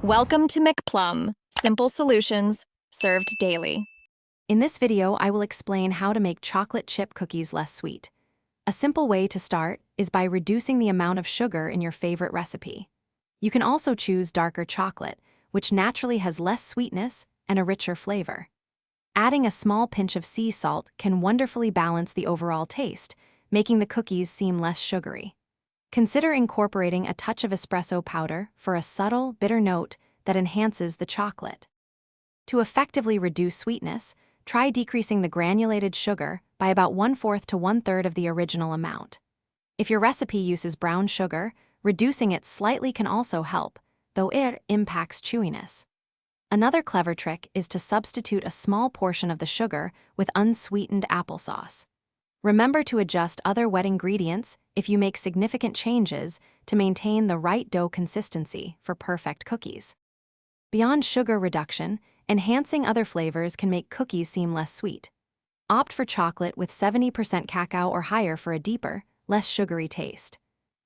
Welcome to McPlum, simple solutions served daily. In this video, I will explain how to make chocolate chip cookies less sweet. A simple way to start is by reducing the amount of sugar in your favorite recipe. You can also choose darker chocolate, which naturally has less sweetness and a richer flavor. Adding a small pinch of sea salt can wonderfully balance the overall taste, making the cookies seem less sugary. Consider incorporating a touch of espresso powder for a subtle, bitter note that enhances the chocolate. To effectively reduce sweetness, try decreasing the granulated sugar by about 1/4 to 1/3 of the original amount. If your recipe uses brown sugar, reducing it slightly can also help, though it impacts chewiness. Another clever trick is to substitute a small portion of the sugar with unsweetened applesauce. Remember to adjust other wet ingredients if you make significant changes to maintain the right dough consistency for perfect cookies. Beyond sugar reduction, enhancing other flavors can make cookies seem less sweet. Opt for chocolate with 70% cacao or higher for a deeper, less sugary taste.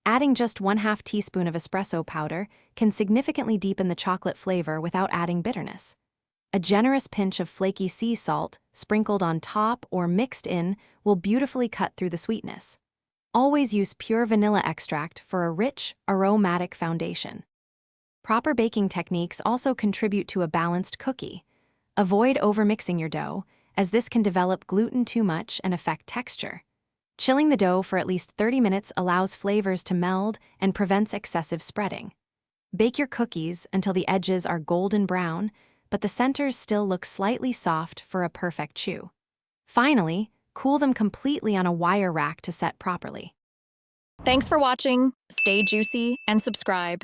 Adding just 1/2 teaspoon of espresso powder can significantly deepen the chocolate flavor without adding bitterness. A generous pinch of flaky sea salt, sprinkled on top or mixed in, will beautifully cut through the sweetness. Always use pure vanilla extract for a rich, aromatic foundation. Proper baking techniques also contribute to a balanced cookie. Avoid overmixing your dough, as this can develop gluten too much and affect texture. Chilling the dough for at least 30 minutes allows flavors to meld and prevents excessive spreading. Bake your cookies until the edges are golden brown, but the centers still look slightly soft for a perfect chew. Finally, cool them completely on a wire rack to set properly. Thanks for watching. Stay juicy and subscribe.